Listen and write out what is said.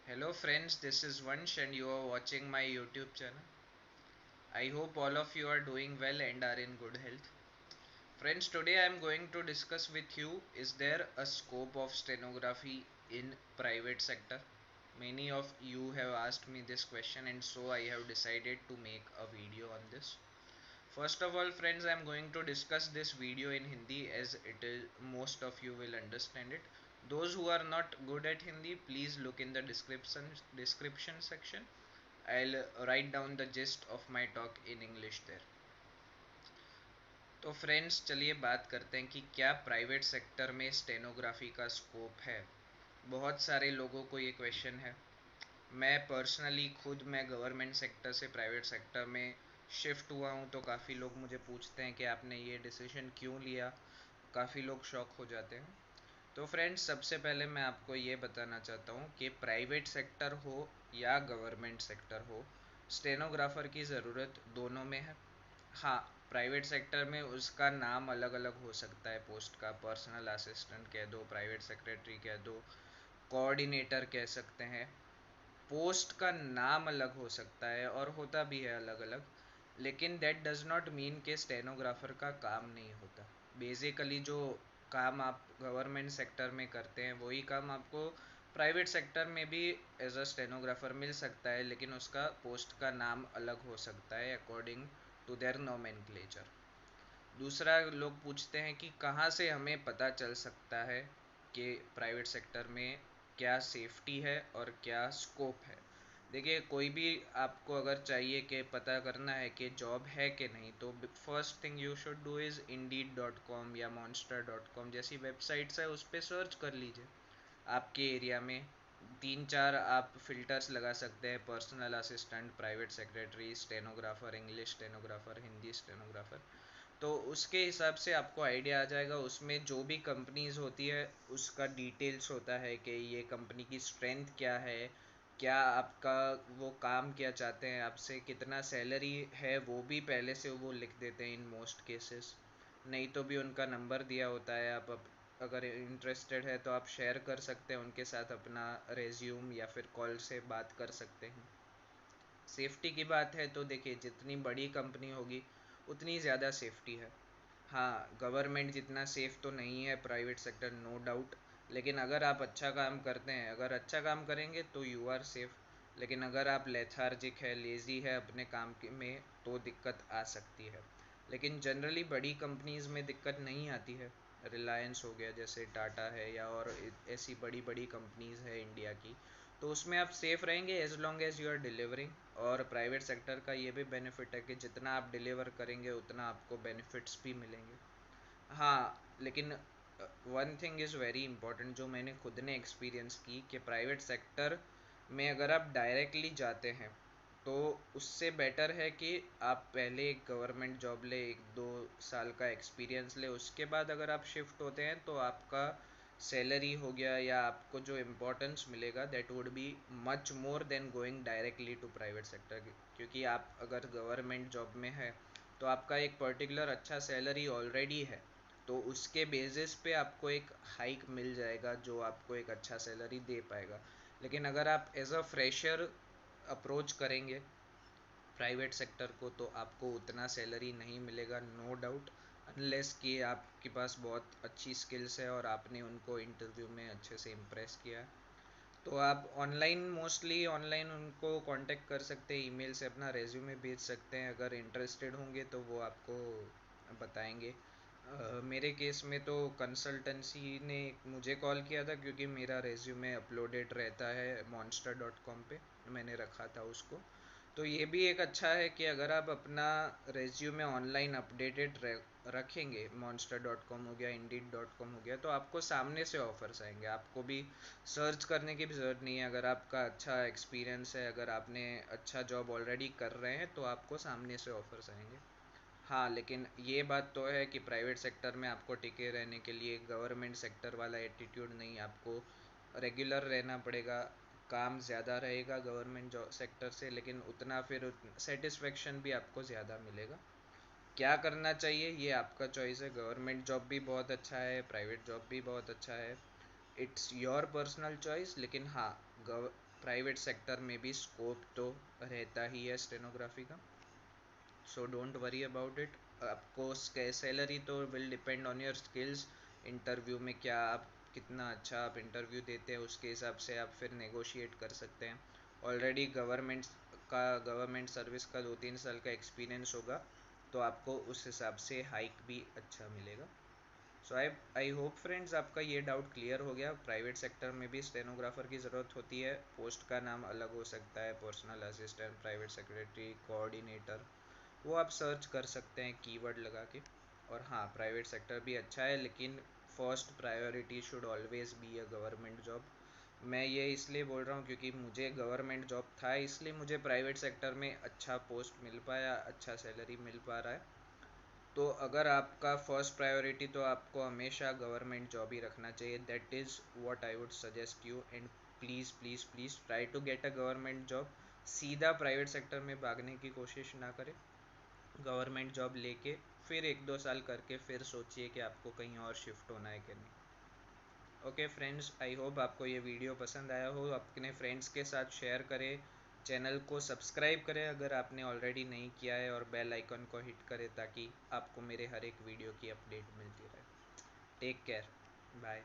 Hello friends, this is Vansh and you are watching my YouTube channel. I hope all of you are doing well and are in good health. Friends, today I am going to discuss with you, is there a scope of stenography in private sector? Many of you have asked me this question and so I have decided to make a video on this. First of all friends, I am going to discuss this video in Hindi as it is most of you will understand it. Those who are not good at Hindi, please look in the description section. I'll write down the gist of my talk in English there. तो friends चलिए बात करते हैं कि क्या private sector में stenography का scope है। बहुत सारे लोगों को ये क्वेश्चन है। मैं पर्सनली खुद मैं गवर्नमेंट सेक्टर से प्राइवेट सेक्टर में शिफ्ट हुआ हूँ, तो काफ़ी लोग मुझे पूछते हैं कि आपने ये डिसीजन क्यों लिया। काफ़ी लोग शॉक हो जाते हैं। तो फ्रेंड्स, सबसे पहले मैं आपको ये बताना चाहता हूँ कि प्राइवेट सेक्टर हो या गवर्नमेंट सेक्टर हो, स्टेनोग्राफर की ज़रूरत दोनों में है। हाँ, प्राइवेट सेक्टर में उसका नाम अलग अलग हो सकता है पोस्ट का। पर्सनल असिस्टेंट कह दो, प्राइवेट सेक्रेटरी कह दो, कोऑर्डिनेटर कह सकते हैं। पोस्ट का नाम अलग हो सकता है और होता भी है अलग अलग, लेकिन दैट डज नॉट मीन कि स्टेनोग्राफर का काम नहीं होता। बेसिकली जो काम आप गवर्नमेंट सेक्टर में करते हैं वही काम आपको प्राइवेट सेक्टर में भी एज अ स्टेनोग्राफर मिल सकता है, लेकिन उसका पोस्ट का नाम अलग हो सकता है अकॉर्डिंग टू देयर नोमेनक्लेचर। दूसरा, लोग पूछते हैं कि कहाँ से हमें पता चल सकता है कि प्राइवेट सेक्टर में क्या सेफ्टी है और क्या स्कोप है। देखिए, कोई भी आपको अगर चाहिए कि पता करना है कि जॉब है कि नहीं, तो first thing you should do is Indeed.com या Monster.com जैसी वेबसाइट्स है, उस पर सर्च कर लीजिए। आपके एरिया में तीन चार आप फिल्टर्स लगा सकते हैं: personal assistant, private secretary, stenographer, English stenographer, Hindi stenographer. तो उसके हिसाब से आपको आइडिया आ जाएगा। उसमें जो भी कंपनीज होती है उसका डिटेल्स होता है कि ये कंपनी की स्ट्रेंथ क्या है, क्या आपका वो काम क्या चाहते हैं आपसे, कितना सैलरी है, वो भी पहले से वो लिख देते हैं इन मोस्ट केसेस। नहीं तो भी उनका नंबर दिया होता है। आप अगर इंटरेस्टेड है तो आप शेयर कर सकते हैं उनके साथ अपना रेज्यूम, या फिर कॉल से बात कर सकते हैं। सेफ्टी की बात है तो देखिए, जितनी बड़ी कंपनी होगी उतनी ज़्यादा सेफ्टी है। हाँ, गवर्नमेंट जितना सेफ तो नहीं है प्राइवेट सेक्टर, नो डाउट। लेकिन अगर आप अच्छा काम करते हैं, अगर अच्छा काम करेंगे तो यू आर सेफ। लेकिन अगर आप लेथार्जिक है, लेज़ी है अपने काम में, तो दिक्कत आ सकती है। लेकिन जनरली बड़ी कंपनीज़ में दिक्कत नहीं आती है। रिलायंस हो गया, जैसे टाटा है, या और ऐसी बड़ी बड़ी कंपनीज़ है इंडिया की, तो उसमें आप सेफ रहेंगे as long as you are delivering. और प्राइवेट सेक्टर का ये भी बेनिफिट है कि जितना आप डिलीवर करेंगे उतना आपको बेनिफिट्स भी मिलेंगे। हाँ, लेकिन one thing is very important जो मैंने खुद ने एक्सपीरियंस की, कि प्राइवेट सेक्टर में अगर आप डायरेक्टली जाते हैं तो उससे बेटर है कि आप पहले एक गवर्नमेंट जॉब ले, 1-2 साल का एक्सपीरियंस ले, उसके बाद अगर आप शिफ्ट होते हैं तो आपका सैलरी हो गया या आपको जो इम्पोर्टेंस मिलेगा that would be much more than going directly to private sector. क्योंकि आप अगर गवर्नमेंट जॉब में है तो आपका एक पर्टिकुलर अच्छा सैलरी ऑलरेडी है, तो उसके बेसिस पे आपको एक हाइक मिल जाएगा जो आपको एक अच्छा सैलरी दे पाएगा। लेकिन अगर आप एज अ फ्रेशर अप्रोच करेंगे प्राइवेट सेक्टर को तो आपको उतना सैलरी नहीं मिलेगा, नो डाउट, अनलेस कि आपके पास बहुत अच्छी स्किल्स है और आपने उनको इंटरव्यू में अच्छे से इम्प्रेस किया है। तो आप ऑनलाइन, मोस्टली ऑनलाइन उनको कांटेक्ट कर सकते हैं, ईमेल से अपना रेज्यूमे भेज सकते हैं। अगर इंटरेस्टेड होंगे तो वो आपको बताएंगे। मेरे केस में तो कंसल्टेंसी ने मुझे कॉल किया था, क्योंकि मेरा रेज्यूमे अपलोडेड रहता है monster.com पे, मैंने रखा था उसको। तो ये भी एक अच्छा है कि अगर आप अपना रेज्यूमे ऑनलाइन अपडेटेड रखेंगे, monster.com हो गया, Indeed.com हो गया, तो आपको सामने से ऑफर्स आएंगे। आपको भी सर्च करने की भी ज़रूरत नहीं है। अगर आपका अच्छा एक्सपीरियंस है, अगर आपने अच्छा जॉब ऑलरेडी कर रहे हैं, तो आपको सामने से ऑफर्स आएंगे। हाँ, लेकिन ये बात तो है कि प्राइवेट सेक्टर में आपको टिके रहने के लिए गवर्नमेंट सेक्टर वाला एटीट्यूड नहीं, आपको रेगुलर रहना पड़ेगा। काम ज़्यादा रहेगा गवर्नमेंट जॉब सेक्टर से, लेकिन उतना फिर सेटिस्फेक्शन भी आपको ज़्यादा मिलेगा। क्या करना चाहिए ये आपका चॉइस है। गवर्नमेंट जॉब भी बहुत अच्छा है, प्राइवेट जॉब भी बहुत अच्छा है, इट्स योर पर्सनल चॉइस। लेकिन हाँ, प्राइवेट सेक्टर में भी स्कोप तो रहता ही है स्टेनोग्राफी का, so don't worry about it. आपको सैलरी तो will depend on your skills. Interview में क्या आप कितना अच्छा आप इंटरव्यू देते हैं उसके हिसाब से आप फिर नेगोशिएट कर सकते हैं। ऑलरेडी गवर्नमेंट सर्विस का 2-3 साल का एक्सपीरियंस होगा तो आपको उस हिसाब से हाइक भी अच्छा मिलेगा। सो आई होप फ्रेंड्स आपका ये डाउट क्लियर हो गया। प्राइवेट सेक्टर में भी स्टेनोग्राफर की ज़रूरत होती है, पोस्ट का नाम अलग हो सकता है, personal assistant, private secretary, coordinator, वो आप सर्च कर सकते हैं कीवर्ड लगा के। और हाँ, प्राइवेट सेक्टर भी अच्छा है लेकिन first priority should always be a government job. मैं ये इसलिए बोल रहा हूँ क्योंकि मुझे गवर्नमेंट जॉब था, इसलिए मुझे प्राइवेट सेक्टर में अच्छा पोस्ट मिल पाया, अच्छा सैलरी मिल पा रहा है। तो अगर आपका फर्स्ट प्रायोरिटी, तो आपको हमेशा गवर्नमेंट जॉब ही रखना चाहिए। That is what I would suggest you, and please please please try to get a government job. सीधा प्राइवेट सेक्टर में भागने की कोशिश ना करें। गवर्नमेंट जॉब लेके फिर 1-2 साल करके फिर सोचिए कि आपको कहीं और शिफ्ट होना है कि नहीं। ओके फ्रेंड्स, आई होप आपको ये वीडियो पसंद आया हो। अपने फ्रेंड्स के साथ शेयर करें, चैनल को सब्सक्राइब करें अगर आपने ऑलरेडी नहीं किया है, और बेल आइकन को हिट करें ताकि आपको मेरे हर एक वीडियो की अपडेट मिलती रहे। Take care, bye.